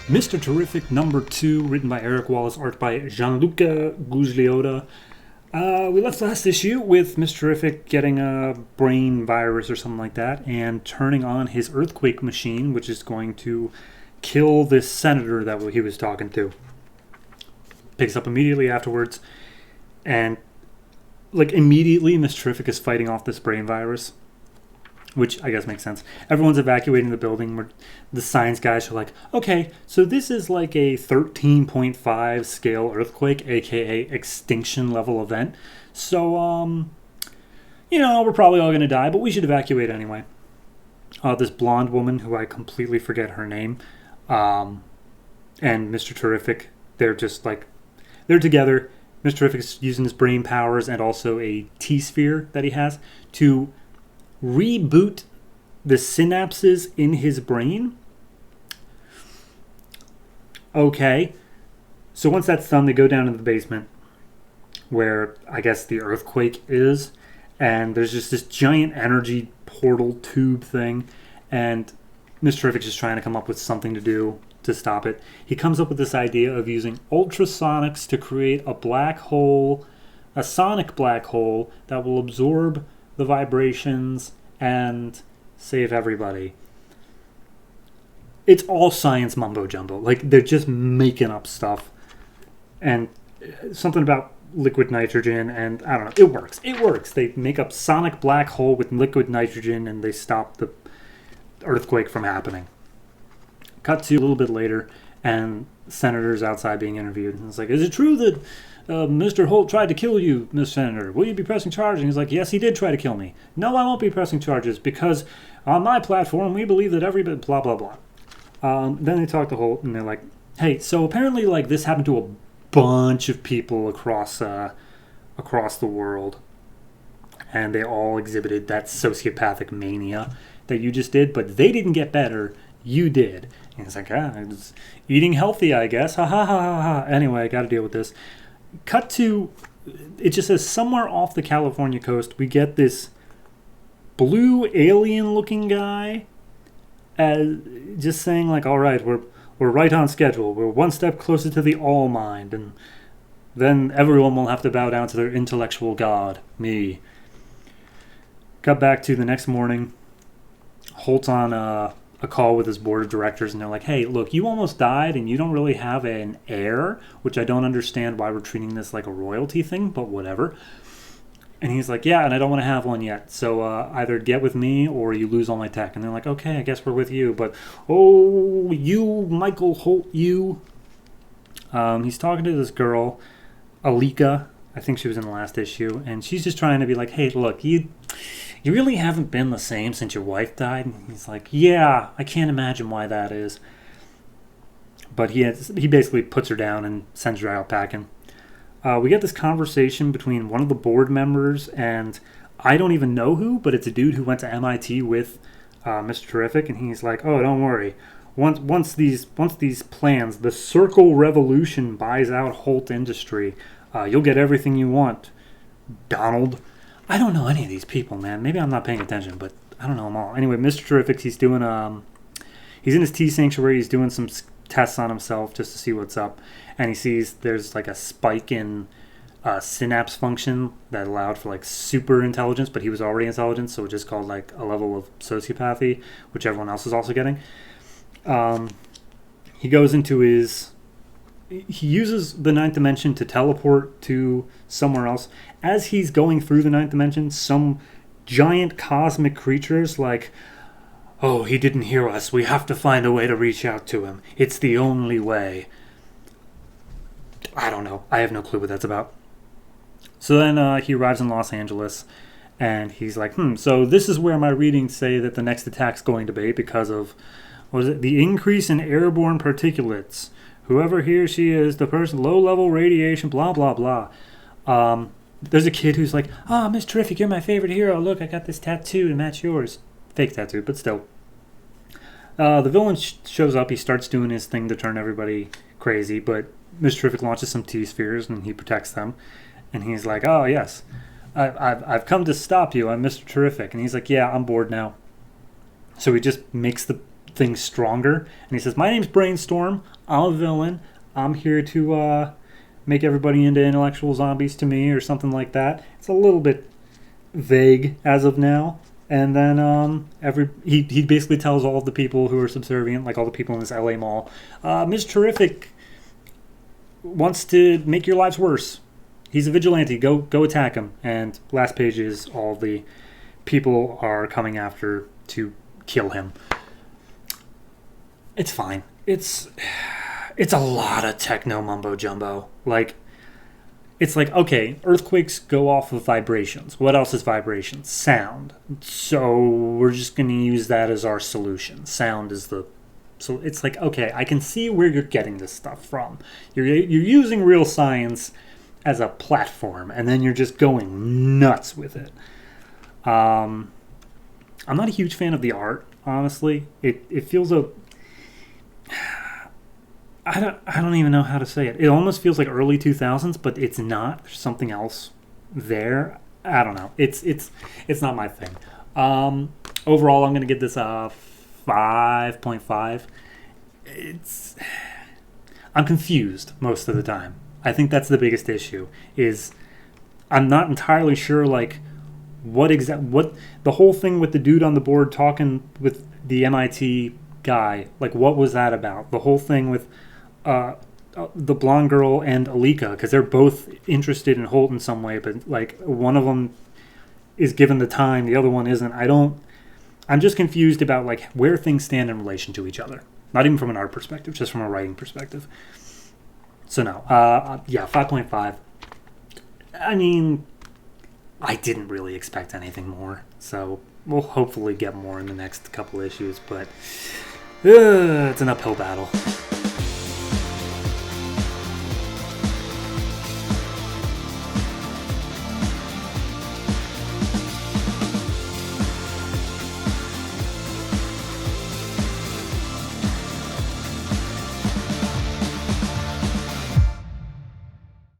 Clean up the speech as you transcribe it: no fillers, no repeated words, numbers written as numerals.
Mr. Terrific #2, written by Eric Wallace, art by Gianluca Gugliotta. We left last issue with Mr. Terrific getting a brain virus or something like that and turning on his earthquake machine, which is going to kill this senator that he was talking to. Picks up immediately afterwards, and immediately Mr. Terrific is fighting off this brain virus, which I guess makes sense. Everyone's evacuating the building where the science guys are like, okay, so this is like a 13.5 scale earthquake, aka extinction level event. So, we're probably all going to die, but we should evacuate anyway. This blonde woman, who I completely forget her name, and Mr. Terrific, they're together. Mr. Terrific is using his brain powers and also a T-sphere that he has to reboot the synapses in his brain. Okay. So once that's done, they go down to the basement where I guess the earthquake is, and there's just this giant energy portal tube thing, and Mr. Terrific's just trying to come up with something to do to stop it. He comes up with this idea of using ultrasonics to create a black hole, a sonic black hole that will absorb the vibrations and save everybody. It's all science mumbo jumbo. They're just making up stuff. And something about liquid nitrogen, and I don't know. It works. It works. They make up sonic black hole with liquid nitrogen, and they stop the earthquake from happening. Cut to a little bit later, and senators outside being interviewed. And it's like, is it true that Mr. Holt tried to kill you, Miss Senator? Will you be pressing charges? And he's like, yes, he did try to kill me. No, I won't be pressing charges because on my platform, we believe that every bit blah, blah, blah. Then they talk to Holt, and they're like, hey, so apparently this happened to a bunch of people across the world, and they all exhibited that sociopathic mania that you just did, but they didn't get better. You did. And he's like, it's eating healthy, I guess. Ha ha ha ha ha. Anyway, I got to deal with this. Cut to, it just says somewhere off the California coast, we get this blue alien-looking guy just saying all right, we're right on schedule. We're one step closer to the all-mind, and then everyone will have to bow down to their intellectual god, me. Cut back to the next morning. Holt's on a call with his board of directors, and they're like, hey, look, you almost died and you don't really have an heir, which I don't understand why we're treating this like a royalty thing, but whatever. And he's like, yeah, and I don't want to have one yet, so either get with me or you lose all my tech. And they're like, okay, I guess we're with you, but oh, you, Michael Holt, you. He's talking to this girl, Alika, I think she was in the last issue, and she's just trying to be like, hey, look, you really haven't been the same since your wife died? And he's like, yeah, I can't imagine why that is. But he basically puts her down and sends her out packing. We get this conversation between one of the board members and I don't even know who, but it's a dude who went to MIT with Mr. Terrific, and he's like, oh, don't worry. Once these plans, the Circle Revolution buys out Holt Industry, you'll get everything you want, Donald. I don't know any of these people, man. Maybe I'm not paying attention, but I don't know them all. Anyway, Mr. Terrific, he's doing he's in his T sanctuary. He's doing some tests on himself just to see what's up, and he sees there's a spike in synapse function that allowed for super intelligence, but he was already intelligent, so it just called a level of sociopathy, which everyone else is also getting. He goes into he uses the ninth dimension to teleport to somewhere else. As he's going through the ninth dimension, some giant cosmic creatures oh, he didn't hear us. We have to find a way to reach out to him. It's the only way. I don't know. I have no clue what that's about. So then he arrives in Los Angeles, and he's like, so this is where my readings say that the next attack's going to be because of, the increase in airborne particulates. Whoever he or she is, the person, low-level radiation, blah, blah, blah. There's a kid who's like, Miss Terrific, you're my favorite hero. Look, I got this tattoo to match yours. Fake tattoo, but still. The villain shows up. He starts doing his thing to turn everybody crazy, but Mr. Terrific launches some T-spheres, and he protects them. And he's like, oh, yes, I've come to stop you. I'm Mr. Terrific. And he's like, yeah, I'm bored now. So he just makes things stronger. And he says, "My name's Brainstorm. I'm a villain. I'm here to make everybody into intellectual zombies to me," or something like that. It's a little bit vague as of now. And then he basically tells all of the people who are subservient, like all the people in this LA mall, Ms. Terrific wants to make your lives worse. He's a vigilante. Go attack him. And last page is all the people are coming after to kill him. It's fine. It's a lot of techno mumbo jumbo. Like, it's like, okay, earthquakes go off of vibrations. What else is vibrations? Sound. So we're just going to use that as our solution. Sound is the... So it's like, okay, I can see where you're getting this stuff from. You're using real science as a platform, and then you're just going nuts with it. I'm not a huge fan of the art, honestly. It feels I don't even know how to say it. It almost feels like early 2000s, but it's not. There's something else there. I don't know. It's not my thing. Overall, I'm going to give this a 5.5. I'm confused most of the time. I think that's the biggest issue. Is I'm not entirely sure like what the whole thing with the dude on the board talking with the MIT guy. Like, what was that about? The whole thing with the blonde girl and Alika, because they're both interested in Holt in some way, but like one of them is given the time, the other one isn't. I'm just confused about like where things stand in relation to each other. Not even from an art perspective, just from a writing perspective. So no, 5.5. I mean, I didn't really expect anything more, so we'll hopefully get more in the next couple issues, but it's an uphill battle.